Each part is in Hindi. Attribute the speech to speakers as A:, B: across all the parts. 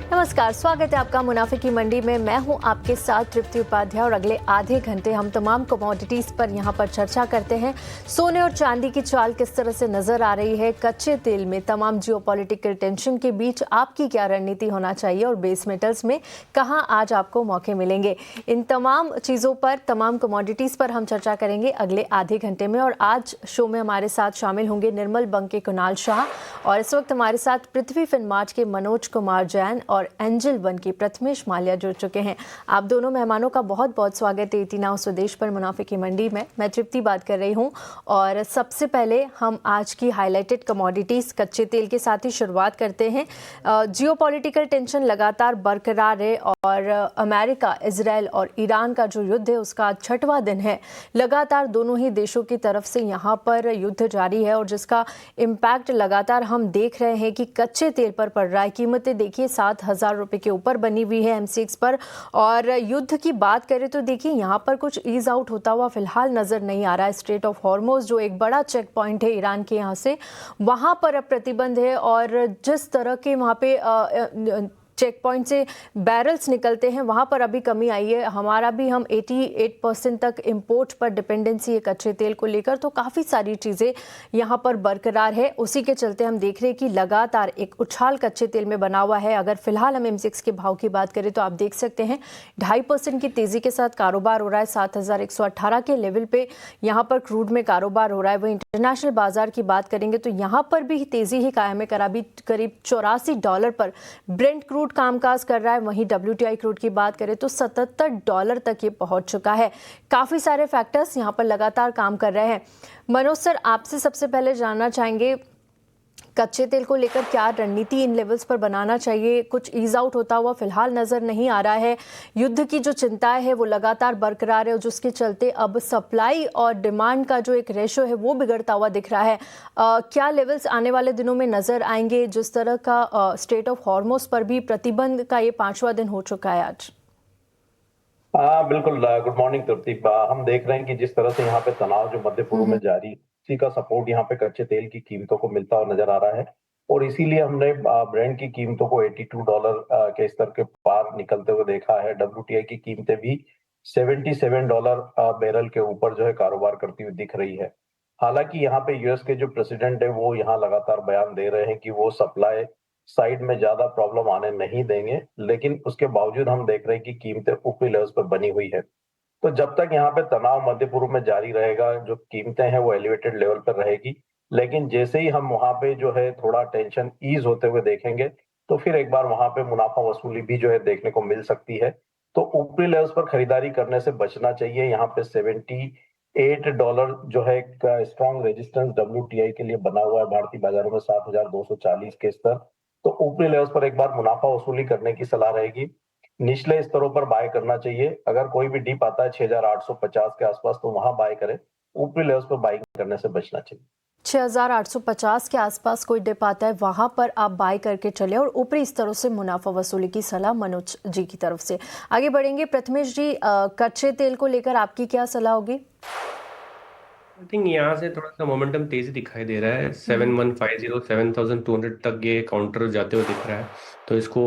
A: नमस्कार, स्वागत है आपका मुनाफे की मंडी में। मैं हूं आपके साथ तृप्ति उपाध्याय और अगले आधे घंटे हम तमाम कमोडिटीज पर यहां पर चर्चा करते हैं। सोने और चांदी की चाल किस तरह से नजर आ रही है, कच्चे तेल में तमाम जियोपॉलिटिकल टेंशन के बीच आपकी क्या रणनीति होना चाहिए और बेस मेटल्स में कहां आज आपको मौके मिलेंगे, इन तमाम चीज़ों पर, तमाम कमोडिटीज़ पर हम चर्चा करेंगे अगले आधे घंटे में। और आज शो में हमारे साथ शामिल होंगे निर्मल बंक के कुणाल शाह और इस वक्त हमारे साथ पृथ्वी फिनमार्ट के मनोज कुमार जैन और एंजल वन की प्रथमेश माल्या जुड़ चुके हैं। आप दोनों मेहमानों का बहुत बहुत स्वागत है 89 नाउ स्वदेश पर मुनाफे की मंडी में। मैं तृप्ति बात कर रही हूं और सबसे पहले हम आज की हाईलाइटेड कमोडिटीज कच्चे तेल के साथ ही शुरुआत करते हैं। जियोपॉलिटिकल टेंशन लगातार बरकरार है और अमेरिका, इजराइल और ईरान का जो युद्ध है उसका 6वां दिन है। लगातार दोनों ही देशों की तरफ से यहाँ पर युद्ध जारी है और जिसका इम्पैक्ट लगातार हम देख रहे हैं कि कच्चे तेल पर पड़ रहा है। कीमतें देखिए 7,000 रुपये के ऊपर बनी हुई है MCX पर। और युद्ध की बात करें तो देखिए यहाँ पर कुछ ईज आउट होता हुआ फिलहाल नजर नहीं आ रहा है। स्ट्रेट ऑफ हॉर्मोज जो एक बड़ा चेक पॉइंट है ईरान के यहाँ से, वहाँ पर अब प्रतिबंध है और जिस तरह के वहाँ पे चेक पॉइंट से बैरल्स निकलते हैं वहाँ पर अभी कमी आई है। हमारा भी हम 88% तक इंपोर्ट पर डिपेंडेंसी है कच्चे तेल को लेकर, तो काफ़ी सारी चीज़ें यहाँ पर बरकरार है। उसी के चलते हम देख रहे हैं कि लगातार एक उछाल कच्चे तेल में बना हुआ है। अगर फिलहाल हम MCX के भाव की बात करें तो आप देख सकते हैं 2.5% की तेज़ी के साथ कारोबार हो रहा है। 7,118 के लेवल पे यहाँ पर क्रूड में कारोबार हो रहा है। वही इंटरनेशनल बाजार की बात करेंगे तो यहाँ पर भी तेज़ी ही कायम है। करीब $84 पर ब्रेंट क्रूड कामकाज कर रहा है। वहीं WTI क्रूड की बात करें तो $77 तक ये पहुंच चुका है। काफी सारे फैक्टर्स यहां पर लगातार काम कर रहे हैं। मनोज सर, आपसे सबसे पहले जानना चाहेंगे कच्चे तेल को लेकर क्या रणनीति इन लेवल्स पर बनाना चाहिए। कुछ ईज आउट होता हुआ फिलहाल नजर नहीं आ रहा है। युद्ध की जो चिंताएं है वो लगातार बरकरार है और जिसके चलते अब सप्लाई और डिमांड का जो एक रेशो है वो बिगड़ता हुआ दिख रहा है। क्या लेवल्स आने वाले दिनों में नजर आएंगे? जिस तरह का स्ट्रेट ऑफ हॉर्मोज पर भी प्रतिबंध का ये 5वां दिन हो चुका है आज।
B: हाँ बिल्कुल। गुड मॉर्निंग तृप्ति। हम देख रहे हैं कि जिस तरह से यहाँ पे तनाव जो मध्य पूर्व में जारी, उसी का सपोर्ट यहाँ पे कच्चे तेल की कीमतों को मिलता हुआ नजर आ रहा है और इसीलिए हमने ब्रेंट की कीमतों को $82 के स्तर के पार निकलते हुए देखा है। WTI की कीमतें भी $77 बैरल के ऊपर जो है कारोबार करती हुई दिख रही है। हालांकि यहाँ पे यूएस के जो प्रेसिडेंट है वो यहाँ लगातार बयान दे रहे हैं कि वो सप्लाई साइड में ज्यादा प्रॉब्लम आने नहीं देंगे, लेकिन उसके बावजूद हम देख रहे हैं कि कीमतें ऊपरी लेवल्स पर बनी हुई है। तो जब तक यहाँ पे तनाव मध्य पूर्व में जारी रहेगा, जो कीमतें हैं वो एलिवेटेड लेवल पर रहेगी। लेकिन जैसे ही हम वहां पे जो है थोड़ा टेंशन ईज होते हुए देखेंगे, तो फिर एक बार वहां पे मुनाफा वसूली भी जो है देखने को मिल सकती है। तो ऊपरी लेवल्स पर खरीदारी करने से बचना चाहिए। यहाँ पे $78 जो है स्ट्रॉन्ग रेजिस्टेंस WTI के लिए बना हुआ है भारतीय बाजारों में 7,240 के स्तर। तो ऊपरी लेवल्स पर एक बार मुनाफा वसूली करने की सलाह रहेगी। निचले स्तरों पर बाय करना चाहिए। अगर कोई भी डिप आता है 6,850 के आसपास तो वहां बाय करें। ऊपरी लेवल्स पर बाइंग करने से बचना चाहिए।
A: 6,850 के आसपास कोई डिप आता है वहां पर आप बाय करके चले और ऊपरी स्तरों से मुनाफा वसूली की सलाह मनोज जी की तरफ से। आगे बढ़ेंगे। प्रथमेश जी, कच्चे तेल को लेकर आपकी क्या सलाह होगी?
C: आई थिंक यहाँ से थोड़ा सा मोमेंटम तेजी दिखाई दे रहा है। 7150 7200 तक ये काउंटर जाते हुए दिख रहा है, तो इसको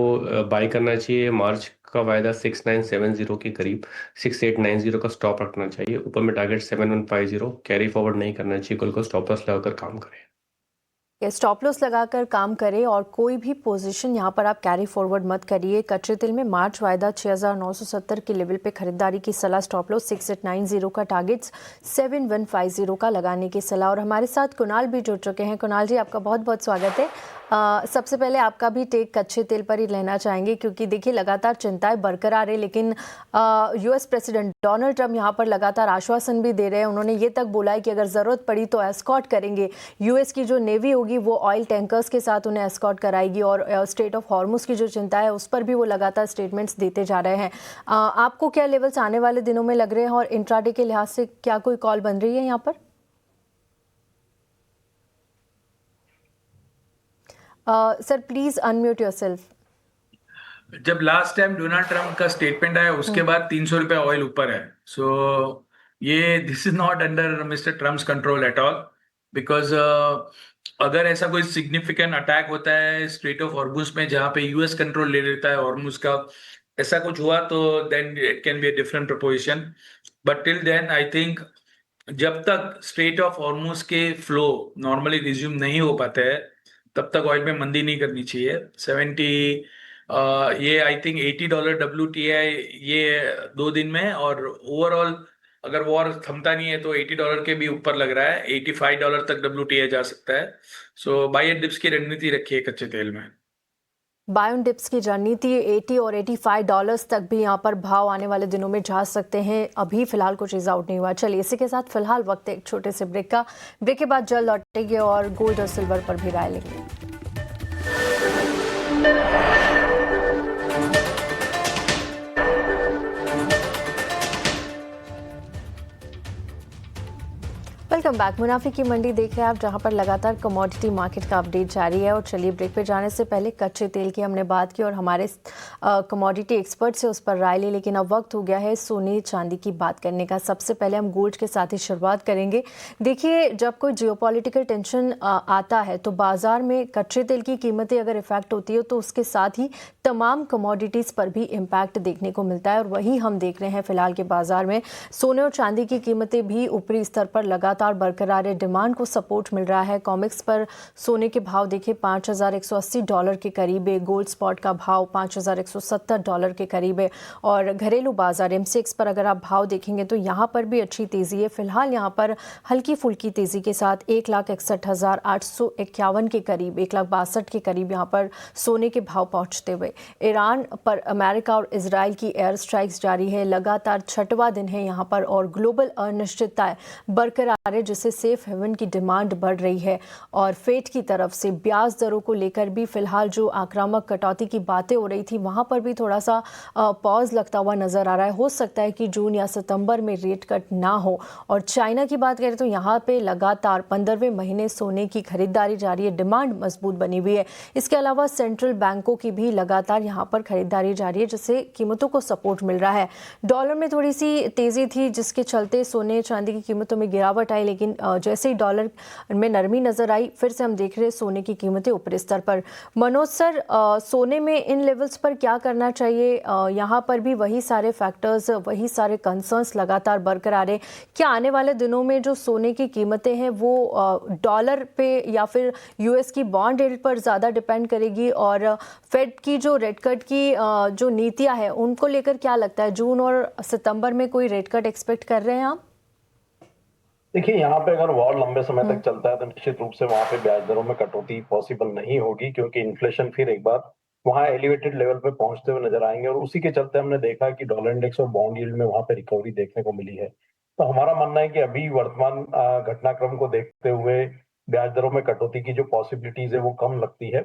C: बाय करना चाहिए। मार्च का वायदा 6970 के करीब, 6890 का स्टॉप रखना चाहिए। ऊपर में टारगेट 7150, कैरी फॉरवर्ड नहीं करना चाहिए, कल को स्टॉप लॉस लगाकर काम करें।
A: स्टॉप लॉस लगाकर काम करें और कोई भी पोजीशन यहां पर आप कैरी फॉरवर्ड मत करिए। कच्चे तेल में मार्च वायदा 6970 के लेवल पे खरीदारी की सलाह, स्टॉप लॉस 6890 का, टारगेट्स 7150 का लगाने की सलाह। और हमारे साथ कुणाल भी जुड़ चुके हैं। कुणाल जी, आपका बहुत बहुत स्वागत है। सबसे पहले आपका भी टेक कच्चे तेल पर ही लेना चाहेंगे क्योंकि देखिए लगातार चिंताएं बरकरार है, लेकिन US प्रेसिडेंट डोनाल्ड ट्रंप यहाँ पर लगातार आश्वासन भी दे रहे हैं। उन्होंने ये तक बोला है कि अगर ज़रूरत पड़ी तो एस्कॉर्ट करेंगे। US की जो नेवी होगी वो ऑयल टैंकर्स के साथ उन्हें एस्कॉर्ट कराएगी और स्ट्रेट ऑफ हॉर्मुज की जो चिंता है उस पर भी वो लगातार स्टेटमेंट्स देते जा रहे हैं। आपको क्या लेवल्स आने वाले दिनों में लग रहे हैं और इंट्राडे के लिहाज से क्या कोई कॉल बन रही है यहाँ पर? Sir please unmute yourself.
D: जब लास्ट टाइम डोनाल्ड ट्रंप का स्टेटमेंट आया उसके बाद 300 रुपए ऑयल ऊपर है। सो ये this is not under mister Trump's control at all. Because अगर ऐसा कोई सिग्निफिकेंट अटैक होता है स्ट्रेट ऑफ हॉर्मुज में जहां पे यूएस कंट्रोल ले लेता है हॉर्मुज का, ऐसा कुछ हुआ तो then it can be a different proposition. But till then I think जब तक स्ट्रेट ऑफ हॉर्मुज के फ्लो नॉर्मली रिज्यूम नहीं हो पाते हैं तब तक ऑयल में मंदी नहीं करनी चाहिए। 70 ये आई थिंक $80 WTI ये 2 दिन में, और ओवरऑल अगर वॉर थमता नहीं है तो $80 के भी ऊपर लग रहा है, $85 तक WTI जा सकता है। सो बाय एंड डिप्स की रणनीति रखिए कच्चे तेल में।
A: बायोन डिप्स की रणनीति 80 और $85 तक भी यहाँ पर भाव आने वाले दिनों में जा सकते हैं। अभी फिलहाल कुछ चीज़ आउट नहीं हुआ। चलिए इसी के साथ फिलहाल वक्त है एक छोटे से ब्रेक का। ब्रेक के बाद जल्द लौटेंगे और गोल्ड और सिल्वर पर भी राय लेंगे। Welcome back. मुनाफे की मंडी देख रहे हैं आप, जहां पर लगातार कमोडिटी मार्केट का अपडेट जारी है। और चलिए ब्रेक पे जाने से पहले कच्चे तेल की हमने बात की और हमारे कमोडिटी एक्सपर्ट से उस पर राय ली, लेकिन अब वक्त हो गया है सोने चांदी की बात करने का। सबसे पहले हम गोल्ड के साथ ही शुरुआत करेंगे। देखिए, जब कोई जियोपॉलिटिकल टेंशन आता है तो बाजार में कच्चे तेल की कीमतें अगर इफेक्ट होती है तो उसके साथ ही तमाम कमोडिटीज़ पर भी इम्पैक्ट देखने को मिलता है। और वही हम देख रहे हैं फिलहाल के बाजार में। सोने और चांदी की कीमतें भी ऊपरी स्तर पर लगातार बरकरार है। डिमांड को सपोर्ट मिल रहा है। कॉमिक्स पर सोने के भाव देखिए $5,180 के करीब है। गोल्ड स्पॉट का भाव $5,170 के करीब है। और घरेलू बाजार MCX पर अगर आप भाव देखेंगे तो यहाँ पर भी अच्छी तेजी है। फिलहाल यहाँ पर हल्की फुल्की तेजी के साथ 1,61,851 के करीब, 1,62,000 के करीब यहाँ पर सोने के भाव पहुँचते हुए। ईरान पर अमेरिका और इजराइल की एयर स्ट्राइक्स जारी है। लगातार 6वां दिन है यहाँ पर और ग्लोबल अनिश्चितताएं बरकरार है, जिससे सेफ हेवन की डिमांड बढ़ रही है। और फेड की तरफ से ब्याज दरों को लेकर भी फिलहाल जो आक्रामक कटौती की बातें हो रही थी वहां पर भी थोड़ा सा पॉज लगता हुआ नजर आ रहा है। हो सकता है कि जून या सितंबर में रेट कट ना हो। और चाइना की बात करें तो यहाँ पे लगातार 15वें महीने सोने की खरीदारी जारी है। डिमांड मजबूत बनी हुई है। इसके अलावा सेंट्रल बैंकों की भी लगातार यहाँ पर खरीदारी जारी है, जिससे कीमतों को सपोर्ट मिल रहा है। डॉलर में थोड़ी सी तेजी थी, जिसके चलते सोने चांदी की कीमतों में गिरावट आई, लेकिन जैसे ही डॉलर में नरमी नजर आई फिर से हम देख रहे हैं सोने की कीमतें ऊपरी स्तर पर। मनोज सर, सोने में इन लेवल्स पर क्या करना चाहिए? यहाँ पर भी वही सारे फैक्टर्स, वही सारे कंसर्न्स लगातार बरकरार है। क्या आने वाले दिनों में जो सोने की कीमतें हैं वो डॉलर पे या फिर यूएस की बॉन्ड यील्ड पर ज़्यादा डिपेंड करेगी? और फेड की जो रेट कट की जो नीतियाँ हैं उनको लेकर क्या लगता है, जून और सितंबर में कोई रेट कट एक्सपेक्ट कर रहे हैं आप?
B: देखिए, यहाँ पे अगर वॉर लंबे समय तक चलता है तो निश्चित रूप से वहां पे ब्याज दरों में कटौती पॉसिबल नहीं होगी, क्योंकि इन्फ्लेशन फिर एक बार वहां एलिवेटेड लेवल पे पहुंचते हुए नजर आएंगे। और उसी के चलते हमने देखा कि डॉलर इंडेक्स और बॉन्ड यील्ड में वहां पे रिकवरी देखने को मिली है। तो हमारा मानना है कि अभी वर्तमान घटनाक्रम को देखते हुए ब्याज दरों में कटौती की जो पॉसिबिलिटीज है वो कम लगती है।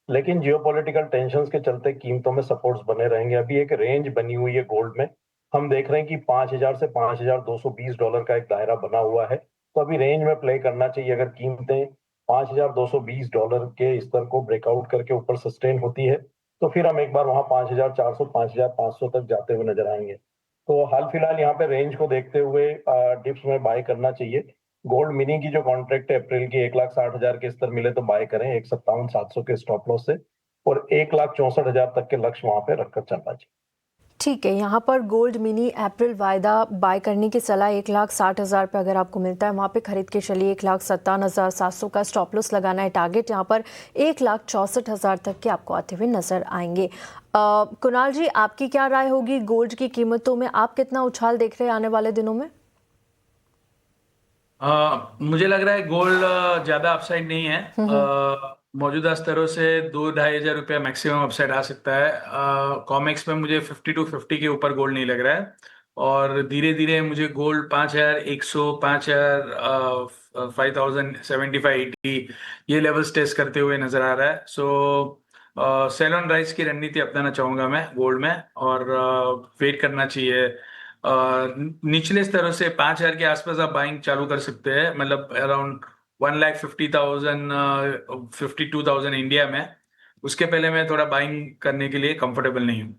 B: लेकिन जियोपॉलिटिकल टेंशंस के चलते कीमतों में सपोर्ट्स बने रहेंगे। अभी एक रेंज बनी हुई है गोल्ड में। हम देख रहे हैं कि 5,000 से $5,220 का एक दायरा बना हुआ है। तो अभी रेंज में प्ले करना चाहिए। अगर कीमतें $5,220 के स्तर को ब्रेकआउट करके ऊपर सस्टेन होती है तो फिर हम एक बार वहां 5,400 5,500 तक जाते हुए नजर आएंगे। तो हाल फिलहाल यहाँ पे रेंज को देखते हुए डिप्स में बाय करना चाहिए। गोल्ड मिनी की जो कॉन्ट्रैक्ट है अप्रैल की 1,60,000 के स्तर मिले तो बाय करें 1,57,700 के स्टॉप लॉस से, और 1,64,000 तक के लक्ष्य वहां पे रखकर चलना चाहिए।
A: ठीक है, यहाँ पर गोल्ड मिनी अप्रैल वायदा बाय करने की सलाह 1,60,000 पे अगर आपको मिलता है वहाँ पे खरीद के चलिए। 1,57,700 का स्टॉप लॉस लगाना है टारगेट। यहाँ पर 1,64,000 तक के आपको आते हुए नजर आएंगे। कुणाल जी, आपकी क्या राय होगी गोल्ड की कीमतों में? आप कितना उछाल देख रहे हैं आने वाले दिनों में?
D: मुझे लग रहा है गोल्ड ज्यादा अपसाइड नहीं है। मौजूदा स्तरों से 2-2,500 रुपया मैक्सिमम अपसाइड आ सकता है। कॉमेक्स में मुझे 50-50 के ऊपर गोल्ड नहीं लग रहा है। और धीरे धीरे मुझे गोल्ड 5,100, 5,000, 5,075, 80 ये लेवल्स टेस्ट करते हुए नजर आ रहा है। सो सेल ऑन राइज की रणनीति अपनाना चाहूंगा मैं गोल्ड में, और वेट करना चाहिए। निचले स्तरों से 5,000 के आसपास आप बाइंग चालू कर सकते हैं, मतलब अराउंड 1,50,000, 52,000 इंडिया में। उसके पहले मैं थोड़ा बाइंग करने के लिए कंफर्टेबल नहीं हूँ।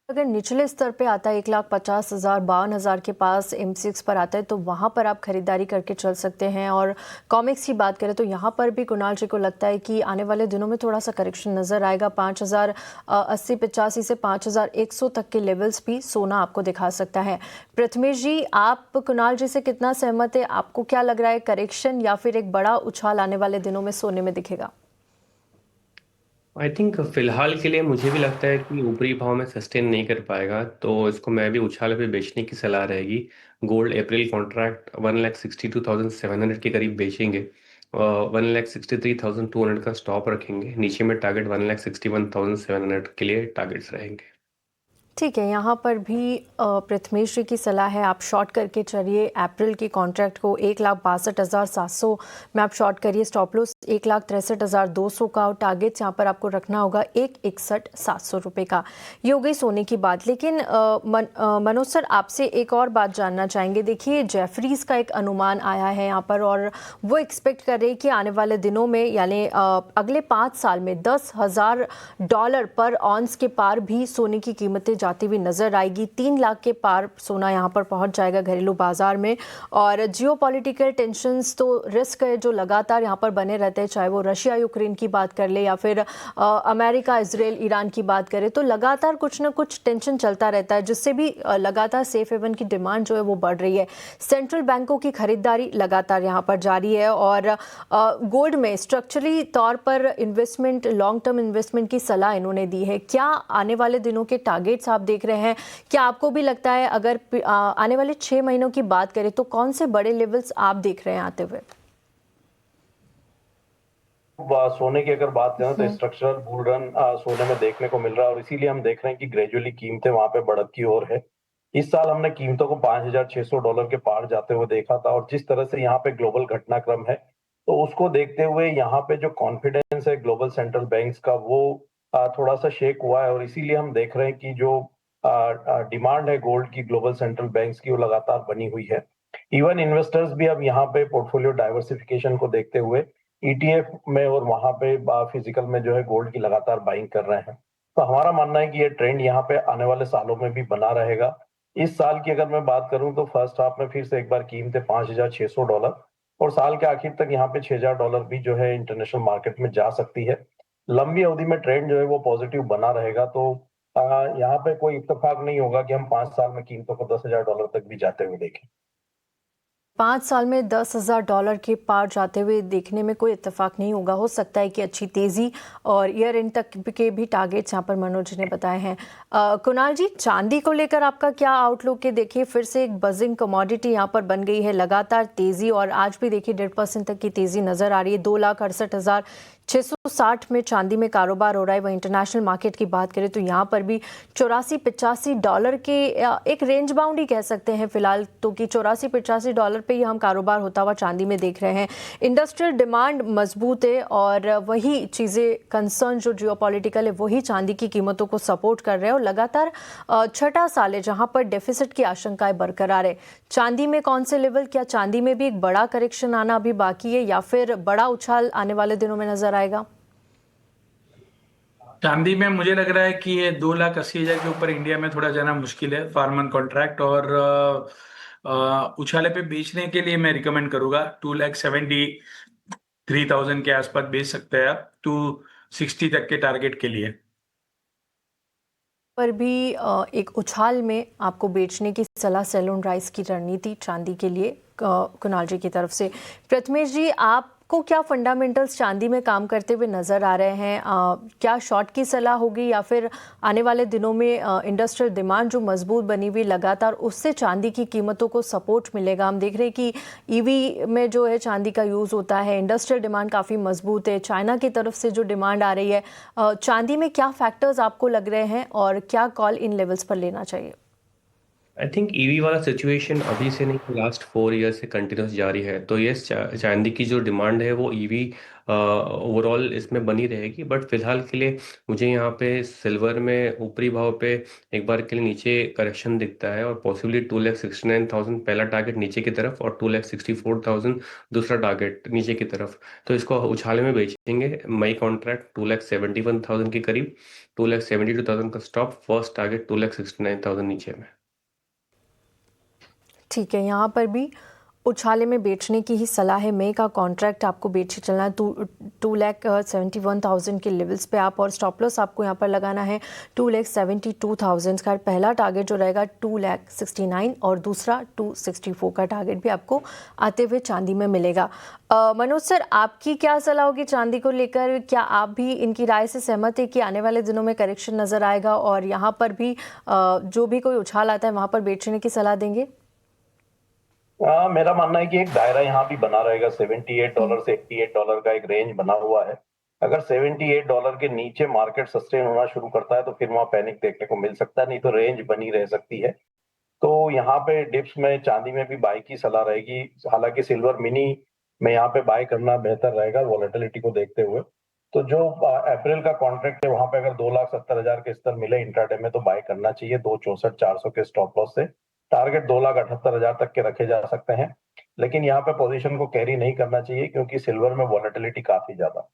A: अगर निचले स्तर पे आता है 1,50,000 52,000 के पास M6 पर आता है तो वहाँ पर आप खरीदारी करके चल सकते हैं। और कॉमिक्स की बात करें तो यहाँ पर भी कुणाल जी को लगता है कि आने वाले दिनों में थोड़ा सा करेक्शन नजर आएगा। 5,080-85 से 5,100 तक के लेवल्स भी सोना आपको दिखा सकता है। प्रथमेश जी, आप कुणाल जी से कितना सहमत है? आपको क्या लग रहा है, करेक्शन या फिर एक बड़ा उछाल आने वाले दिनों में सोने में दिखेगा?
C: आई थिंक फिलहाल के लिए मुझे भी लगता है कि ऊपरी भाव में सस्टेन नहीं कर पाएगा, तो इसको मैं भी उछाल पे बेचने की सलाह रहेगी। गोल्ड अप्रैल कॉन्ट्रैक्ट 1,62,700 के करीब बेचेंगे, 1,63,200 का स्टॉप रखेंगे, नीचे में टारगेट 1,61,700 के लिए टारगेट्स रहेंगे।
A: ठीक है, यहाँ पर भी प्रथमेश जी की सलाह है आप शॉर्ट करके चलिए। अप्रैल की कॉन्ट्रैक्ट को 1,62,700 में आप शॉर्ट करिए। स्टॉप लॉस 1,63,200 का और टारगेट यहाँ पर आपको रखना होगा 1,61,700 रुपये का। ये हो गई सोने की बात। लेकिन मनोज सर, आपसे एक और बात जानना चाहेंगे। देखिए, जेफरीज का एक अनुमान आया है यहाँ पर और वो एक्सपेक्ट कर रहे हैं कि आने वाले दिनों में यानी अगले 5 साल में $10,000 पर ऑन्स के पार भी सोने की कीमतें जाती हुई नजर आएगी। 3 लाख के पार सोना यहाँ पर पहुंच जाएगा घरेलू बाजार में। और जियोपॉलिटिकल टेंशंस तो रिस्क है जो लगातार यहाँ पर बने रहते हैं, चाहे वो रशिया यूक्रेन की बात कर ले या फिर अमेरिका इजराइल ईरान की बात करें, तो लगातार कुछ ना कुछ टेंशन चलता रहता है, जिससे भी लगातार सेफ हेवन की डिमांड जो है वो बढ़ रही है। सेंट्रल बैंकों की खरीदारी लगातार यहाँ पर जारी है और गोल्ड में स्ट्रक्चरली तौर पर इन्वेस्टमेंट, लॉन्ग टर्म इन्वेस्टमेंट की सलाह इन्होंने दी है। क्या आने वाले दिनों के टारगेट्स आप देख रहे हैं? क्या आपको भी लगता है, अगर आने वाले 6 महीनों की बात करें तो कौन से बड़े लेवल्स आप देख रहे हैं आते हुए?
B: सोने की अगर बात करें तो स्ट्रक्चरल बुल रन सोने में देखने को मिल रहा है और इसीलिए हम देख रहे हैं कि ग्रेजुअली कीमतें वहां पे बढ़त की ओर है। इस साल हमने कीमतों को $5,600 के पार जाते हुए देखा था और जिस तरह से यहाँ पे ग्लोबल घटनाक्रम है, तो उसको देखते हुए यहाँ पे जो कॉन्फिडेंस है ग्लोबल सेंट्रल बैंक्स का वो थोड़ा सा शेक हुआ है और इसीलिए हम देख रहे हैं कि जो डिमांड है गोल्ड की ग्लोबल सेंट्रल बैंक्स की वो लगातार बनी हुई है। इवन इन्वेस्टर्स भी अब यहाँ पे पोर्टफोलियो डाइवर्सिफिकेशन को देखते हुए ETF में और वहां पे फिजिकल में जो है गोल्ड की लगातार बाइंग कर रहे हैं। तो हमारा मानना है कि ये ट्रेंड यहाँ पे आने वाले सालों में भी बना रहेगा। इस साल की अगर मैं बात करूं तो फर्स्ट हाफ में फिर से एक बार कीमतें $5,600 और साल के आखिर तक यहाँ पे $6,000 भी जो है इंटरनेशनल मार्केट में जा सकती है। लंबी अवधि में ट्रेंड जो है वो पॉजिटिव बना रहेगा। तो यहाँ पे कोई इत्तेफाक नहीं होगा कि हम 5 साल में कीमतों को $10,000 तक भी जाते हुए देखें।
A: 5 साल में $10,000 के पार जाते हुए देखने में कोई इत्तेफाक नहीं होगा। हो सकता है कि अच्छी तेज़ी और ईयर एंड तक के भी टारगेट्स यहाँ पर मनोज ने बताए हैं। कुणाल जी, चांदी को लेकर आपका क्या आउटलुक है? देखिए, फिर से एक बजिंग कमोडिटी यहाँ पर बन गई है, लगातार तेज़ी और आज भी देखिए 1.5% तक की तेज़ी नज़र आ रही है। 2,68,660 में चांदी में कारोबार हो रहा है। वहीं इंटरनेशनल मार्केट की बात करें तो यहाँ पर भी $84-85 के एक रेंज बाउंड ही कह सकते हैं फिलहाल तो, कि $84-85 पे ही हम कारोबार होता हुआ चांदी में देख रहे हैं। इंडस्ट्रियल डिमांड मजबूत है और वही चीज़ें, कंसर्न जो जियोपॉलिटिकल है वही चांदी की कीमतों को सपोर्ट कर रहे हैं और लगातार 6ठा साल है जहां पर डेफिसिट की आशंकाएं बरकरार है। चांदी में कौन से लेवल, क्या चांदी में भी एक बड़ा करेक्शन आना अभी बाकी है या फिर बड़ा उछाल आने वाले दिनों में नजर आएगा?
D: चांदी में मुझे लग रहा है कि ये 2,80,000 के ऊपर इंडिया में थोड़ा जाना मुश्किल है फार्मन कॉन्ट्रैक्ट और उछाले पे बेचने के लिए मैं रिकमेंड करूंगा 2,73,000 के आसपास बेच सकते हैं आप 260 तक के टारगेट के लिए।
A: पर भी एक उछाल में आपको बेचने की सलाह सेल ऑन राइज की रणनीति चांदी के लिए कुणाल जी की तरफ से। प्रथमेश जी, आपको क्या फंडामेंटल्स चांदी में काम करते हुए नज़र आ रहे हैं? क्या शॉर्ट की सलाह होगी या फिर आने वाले दिनों में इंडस्ट्रियल डिमांड जो मजबूत बनी हुई लगातार, उससे चांदी की कीमतों को सपोर्ट मिलेगा? हम देख रहे हैं कि EV में जो है चांदी का यूज़ होता है, इंडस्ट्रियल डिमांड काफ़ी मजबूत है, चाइना की तरफ से जो डिमांड आ रही है, चांदी में क्या फैक्टर्स आपको लग रहे हैं और क्या कॉल इन लेवल्स पर लेना चाहिए?
C: आई थिंक ईवी वाला सिचुएशन अभी से नहीं, लास्ट 4 ईयर से कंटिन्यूस जारी है। तो ये चांदी की जो डिमांड है वो ईवी ओवरऑल इसमें बनी रहेगी। बट फिलहाल के लिए मुझे यहाँ पे सिल्वर में ऊपरी भाव पे एक बार के लिए नीचे करेक्शन दिखता है, और पॉसिबली 2,69,000 पहला टारगेट नीचे की तरफ, और 2,64,000 दूसरा टारगेट नीचे की तरफ। तो इसको उछाले में बेचेंगे। मई कॉन्ट्रैक्ट 2,71,000 के करीब, 2,72,000 का स्टॉप, फर्स्ट टारगेट 2,69,000 नीचे में।
A: ठीक है, यहाँ पर भी उछाले में बेचने की ही सलाह है। मई का कॉन्ट्रैक्ट आपको बेचे चलना है 2,71,000 के लेवल्स पे आप, और स्टॉप लॉस आपको यहाँ पर लगाना है 2,72,000 का। पहला टारगेट जो रहेगा 2,69,000 और दूसरा 2,64 का टारगेट भी आपको आते हुए चांदी में मिलेगा। मनोज सर, आपकी क्या सलाह होगी चांदी को लेकर? क्या आप भी इनकी राय से सहमत है कि आने वाले दिनों में करेक्शन नज़र आएगा और यहाँ पर भी जो भी कोई उछाल आता है वहाँ पर बेचने की सलाह देंगे?
B: मेरा मानना है कि एक दायरा यहाँ भी बना रहेगा। $78 से $88 का एक रेंज बना हुआ है। अगर $78 के नीचे मार्केट सस्टेन होना शुरू करता है तो फिर वहां पैनिक देखने को मिल सकता है, नहीं तो रेंज बनी रह सकती है। तो यहाँ पे डिप्स में चांदी में भी बाय की सलाह रहेगी। हालांकि सिल्वर मिनी में यहाँ पे बाय करना बेहतर रहेगा वॉलेटिलिटी को देखते हुए। तो जो अप्रैल का कॉन्ट्रैक्ट है वहां पे अगर 2,70,000 के स्तर मिले इंट्राडे में तो बाय करना चाहिए 2,64,400 के स्टॉप लॉस से। टारगेट 2,78,000 तक के रखे जा सकते हैं, लेकिन यहाँ पे पोजीशन को कैरी नहीं करना चाहिए क्योंकि सिल्वर में वॉलेटिलिटी काफी ज्यादा।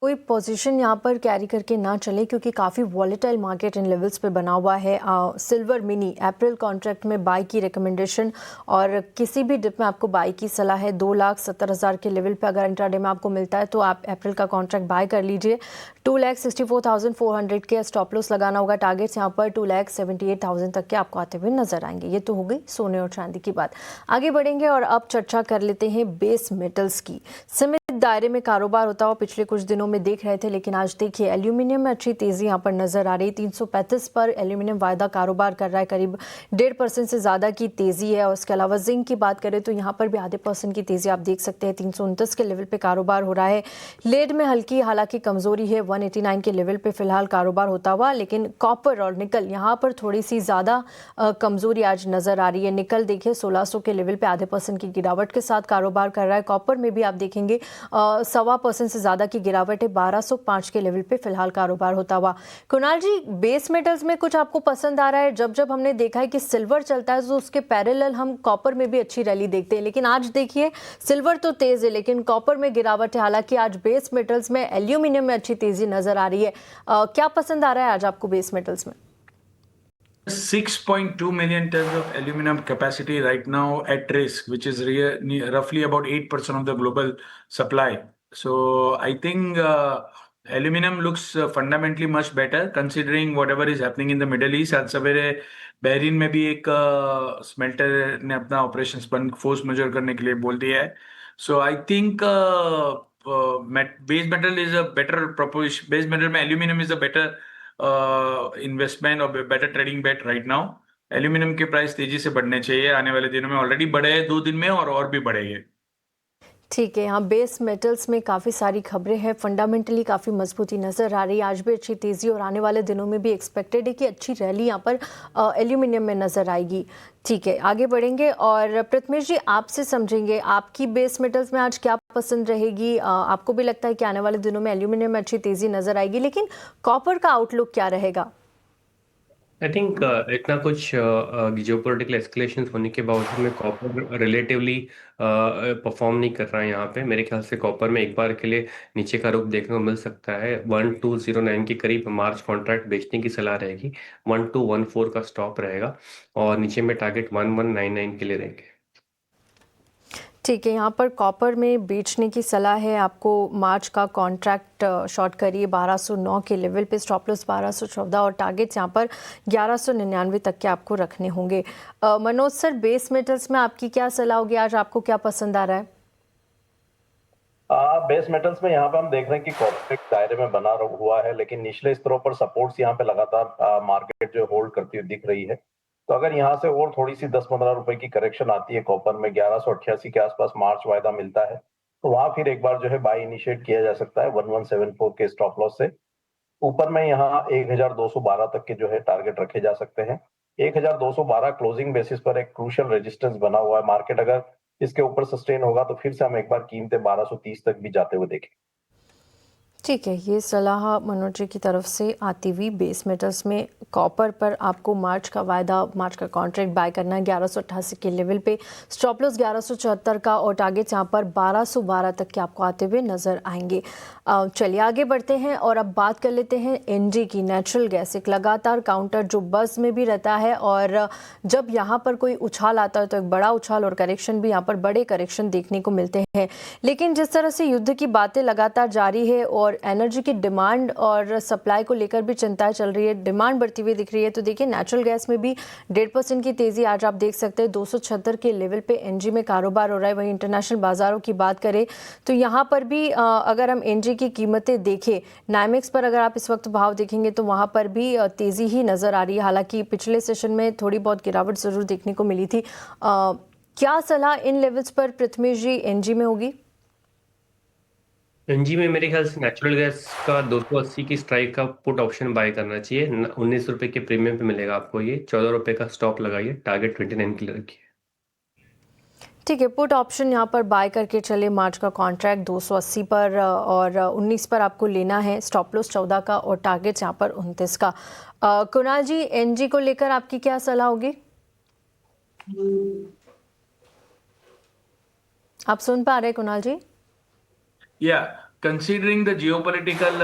A: कोई पोजीशन यहाँ पर कैरी करके ना चले क्योंकि काफ़ी वॉलेटाइल मार्केट इन लेवल्स पे बना हुआ है। सिल्वर मिनी अप्रैल कॉन्ट्रैक्ट में बाई की रिकमेंडेशन, और किसी भी डिप में आपको बाई की सलाह है 2,70,000 के लेवल पे अगर इंट्राडे में आपको मिलता है तो आप अप्रैल का कॉन्ट्रैक्ट बाय कर लीजिए। 2,64,400 के स्टॉप लॉस लगाना होगा। टारगेट्स यहाँ पर 2,78,000 तक के आपको आते हुए नजर आएंगे। ये तो हो गई सोने और चांदी की बात। आगे बढ़ेंगे और अब चर्चा कर लेते हैं बेस मेटल्स की। सीमित दायरे में कारोबार होता हुआ पिछले कुछ दिनों में देख रहे थे, लेकिन आज देखिए एल्यूमिनियम में अच्छी तेजी यहाँ पर नजर आ रही। 335 पर एल्यूमिनियम वायदा कारोबार कर रहा है, करीब 1.5% से ज्यादा की तेजी है। और इसके अलावा जिंक की बात करें तो यहाँ पर भी आधे % की तेजी आप देख सकते हैं। 329 के लेवल पे कारोबार हो रहा है। लेड में हल्की हालांकि कमजोरी है, 189 के लेवल पे फिलहाल कारोबार होता हुआ, लेकिन कॉपर और निकल यहाँ पर थोड़ी सी ज्यादा कमजोरी आज नजर आ रही है। निकल देखिए 1600 के लेवल पे आधे % की गिरावट के साथ कारोबार कर रहा है। कॉपर में भी आप देखेंगे 1.25% से ज्यादा की गिरावट है, 1205 के लेवल पे फिलहाल कारोबार होता हुआ। कुणाल जी, बेस मेटल्स में कुछ आपको पसंद आ रहा है? जब जब हमने देखा है कि सिल्वर चलता है तो उसके पैरेलल हम कॉपर में भी अच्छी रैली देखते हैं, लेकिन आज देखिए सिल्वर तो तेज है लेकिन कॉपर में गिरावट है। हालांकि आज बेस मेटल्स में एल्यूमिनियम में अच्छी तेजी नजर आ रही है। क्या पसंद आ रहा है आज आपको बेस मेटल्स में?
D: 6.2 million tons of aluminum capacity right now at risk, which is roughly about 8% of the global supply. So I think aluminum looks fundamentally much better considering whatever is happening in the Middle East. आज सवेरे बहरीन में भी एक स्मेल्टर ने अपना ऑपरेशंस बंद फोर्स मेजर करने के लिए बोल दिया है. So I think base metal is a better proposition. Base metal में aluminum is a better investment और बेटर ट्रेडिंग बेट राइट नाउ. एल्यूमिनियम के प्राइस तेजी से बढ़ने चाहिए आने वाले दिनों में. ऑलरेडी बढ़े हैं 2 दिन में और भी बढ़ेंगे.
A: ठीक है, यहाँ बेस मेटल्स में काफ़ी सारी खबरें हैं, फंडामेंटली काफ़ी मजबूती नज़र आ रही है। आज भी अच्छी तेज़ी और आने वाले दिनों में भी एक्सपेक्टेड है कि अच्छी रैली यहाँ पर एल्यूमिनियम में नज़र आएगी। ठीक है, आगे बढ़ेंगे और प्रथमेश जी आपसे समझेंगे आपकी बेस मेटल्स में आज क्या पसंद रहेगी। आपको भी लगता है कि आने वाले दिनों में एल्यूमिनियम में अच्छी तेज़ी नज़र आएगी, लेकिन कॉपर का आउटलुक क्या रहेगा?
C: आई थिंक इतना कुछ जियोपॉलिटिकल एस्केलेशन होने के बावजूद में कॉपर रिलेटिवली परफॉर्म नहीं कर रहा है यहाँ पे। मेरे ख्याल से कॉपर में एक बार के लिए नीचे का रुख देखने को मिल सकता है। 1209 के करीब मार्च कॉन्ट्रैक्ट बेचने की सलाह रहेगी। 1214 का स्टॉप रहेगा और नीचे में टारगेट 1199 के लिए रहेंगे।
A: ठीक है, यहाँ पर कॉपर में बेचने की सलाह है आपको। मार्च का कॉन्ट्रैक्ट शॉर्ट करिए 1209 के लेवल पे, स्टॉप लॉस 1214 और टारगेट्स यहाँ पर 1199 तक के आपको रखने होंगे। मनोज सर, बेस मेटल्स में आपकी क्या सलाह होगी? आज आपको क्या पसंद आ रहा है?
B: बेस मेटल्स में यहाँ पे हम देख रहे हैं कि कॉपर एक दायरे में बना हुआ है, लेकिन निचले स्तरों पर सपोर्ट्स यहाँ पे लगातार मार्केट जो होल्ड करती हुई दिख रही है। तो अगर यहाँ से और थोड़ी सी 10-15 रुपए की करेक्शन आती है, कॉपर में 1188 के आसपास मार्च वायदा मिलता है, तो वहां फिर एक बार जो है बाय इनिशिएट किया जा सकता है 1174 के स्टॉप लॉस से। ऊपर में यहाँ 1212 तक के जो है टारगेट रखे जा सकते हैं। 1212 क्लोजिंग बेसिस पर एक क्रूशियल रेजिस्टेंस बना हुआ है। मार्केट अगर इसके ऊपर सस्टेन होगा तो फिर से हम एक बार कीमतें 1230 तक भी जाते हुए देखें।
A: ठीक है, ये सलाह मनोज जी की तरफ से आती हुई। बेस मेटल्स में कॉपर पर आपको मार्च का कॉन्ट्रैक्ट बाय करना है 1188 के लेवल पे। स्टॉप लॉस 1174 का और टारगेट यहाँ पर 1212 तक के आपको आते हुए नजर आएंगे। चलिए आगे बढ़ते हैं और अब बात कर लेते हैं एनजी की। नेचुरल गैस एक लगातार काउंटर जो बस में भी रहता है, और जब यहाँ पर कोई उछाल आता है तो एक बड़ा उछाल और करेक्शन भी, यहाँ पर बड़े करेक्शन देखने को मिलते हैं। लेकिन जिस तरह से युद्ध की बातें लगातार जारी है और एनर्जी की डिमांड और सप्लाई को लेकर भी चिंताएं चल रही है, डिमांड बढ़ती हुई दिख रही है, तो देखिए नेचुरल गैस में भी 1.5% की तेजी आज आप देख सकते हैं। 276 के लेवल पे एनजी में कारोबार हो रहा है। वहीं इंटरनेशनल बाजारों की बात करें तो यहाँ पर भी अगर हम एनजी की कीमतें देखें, नाइमेक्स पर अगर आप इस वक्त भाव देखेंगे तो वहाँ पर भी तेजी ही नजर आ रही है। हालांकि पिछले सेशन में थोड़ी बहुत गिरावट जरूर देखने को मिली थी। क्या सलाह इन लेवल्स पर पृथ्वी जी एनजी में होगी?
C: एनजी में मेरे ख्याल से नेचुरल गैस का 280 की स्ट्राइक का पुट ऑप्शन बाय करना चाहिए। 19 रुपए के प्रीमियम पे मिलेगा आपको ये। 14 रुपए का स्टॉप लगाइए, टारगेट 29 के लिए रखिए।
A: ठीक है, पुट ऑप्शन यहाँ पर बाय करके चले। मार्च का कॉन्ट्रैक्ट 280 पर और 19 पर आपको लेना है। स्टॉप लॉस 14 का और टारगेट यहाँ पर 29 का। कुणाल जी, एनजी को लेकर आपकी क्या सलाह होगी? आप सुन पा रहे Kunal ji?
D: Considering the geopolitical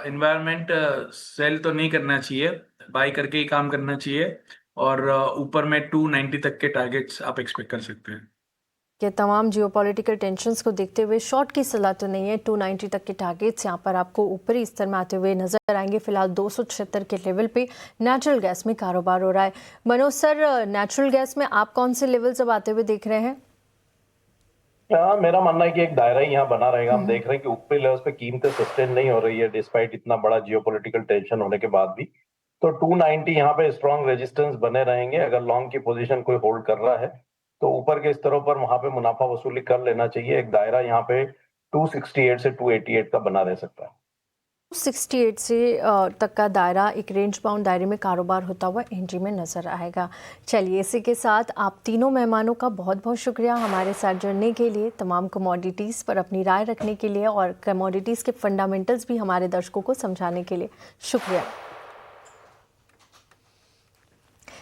D: environment, sale तो नहीं करना चाहिए, बाय करके ही काम करना चाहिए। और ऊपर में 290 तक के टारगेट्स आप एक्सपेक्ट कर सकते हैं।
A: कि तमाम जियोपॉलिटिकल टेंशन्स को देखते हुए शॉर्ट की सलाह तो नहीं है। 290 तक के टारगेट्स यहाँ पर आपको ऊपरी स्तर में आते हुए नजर आएंगे। फिलहाल 276 के लेवल पे नेचुरल गैस में कारोबार हो रहा है। मनोज सर, नेचुरल गैस में आप कौन से लेवल्स अब आते हुए देख रहे हैं?
B: मेरा मानना है कि एक दायरा ही यहाँ बना रहेगा। हम देख रहे हैं कि ऊपरी लेवल्स पे कीमतें सस्टेन नहीं हो रही है डिस्पाइट इतना बड़ा जियोपॉलिटिकल टेंशन होने के बाद भी। तो 290 यहाँ पे स्ट्रॉन्ग रेजिस्टेंस बने रहेंगे। अगर लॉन्ग की पोजीशन कोई होल्ड कर रहा है तो ऊपर के स्तरों पर वहां पे मुनाफा वसूली कर लेना चाहिए। एक दायरा यहाँ पे 268 से 288 का बना रह सकता है।
A: 268 से तक का दायरा, एक रेंज बाउंड दायरे में कारोबार होता हुआ एनजी में नजर आएगा। चलिए, इसी के साथ आप तीनों मेहमानों का बहुत बहुत शुक्रिया हमारे साथ जुड़ने के लिए, तमाम कमोडिटीज़ पर अपनी राय रखने के लिए और कमोडिटीज़ के फंडामेंटल्स भी हमारे दर्शकों को समझाने के लिए शुक्रिया।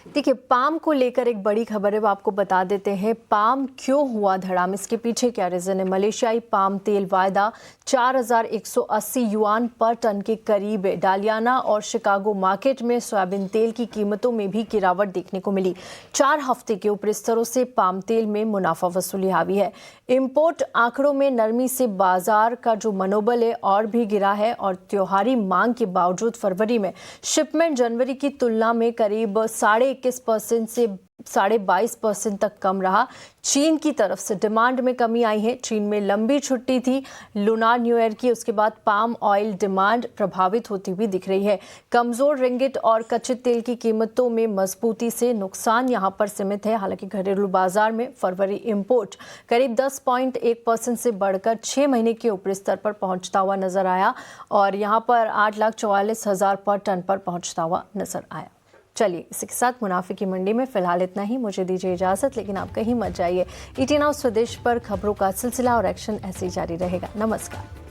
A: देखिए, पाम को लेकर एक बड़ी खबर है, वो आपको बता देते हैं। पाम क्यों हुआ धड़ाम, इसके पीछे क्या रीज़न है? मलेशियाई पाम तेल वायदा 4180 युआन पर टन के करीब है। डालियाना और शिकागो मार्केट में सोयाबीन तेल की कीमतों में भी गिरावट देखने को मिली। 4 हफ्ते के ऊपरी स्तरों से पाम तेल में मुनाफा वसूली हावी है। इंपोर्ट आंकड़ों में नरमी से बाजार का जो मनोबल है और भी गिरा है, और त्योहारी मांग के बावजूद फरवरी में शिपमेंट जनवरी की तुलना में करीब 21% से 22.5% तक कम रहा। चीन की तरफ से डिमांड में कमी आई है। चीन में लंबी छुट्टी थी लुनार न्यू ईयर की, उसके बाद पाम ऑयल डिमांड प्रभावित होती हुई दिख रही है। कमजोर रिंगिट और कच्चे तेल की कीमतों में मजबूती से नुकसान यहां पर सीमित है। हालांकि घरेलू बाजार में फरवरी इंपोर्ट करीब 10.1% से बढ़कर 6 महीने के ऊपरी स्तर पर पहुंचता हुआ नजर आया और यहां पर 8,44,000 पर टन पर पहुंचता हुआ नजर आया। चलिए, इसी के साथ मुनाफे की मंडी में फिलहाल इतना ही। मुझे दीजिए इजाजत, लेकिन आप कहीं मत जाइए। ET Now स्वदेश पर खबरों का सिलसिला और एक्शन ऐसे ही जारी रहेगा। नमस्कार।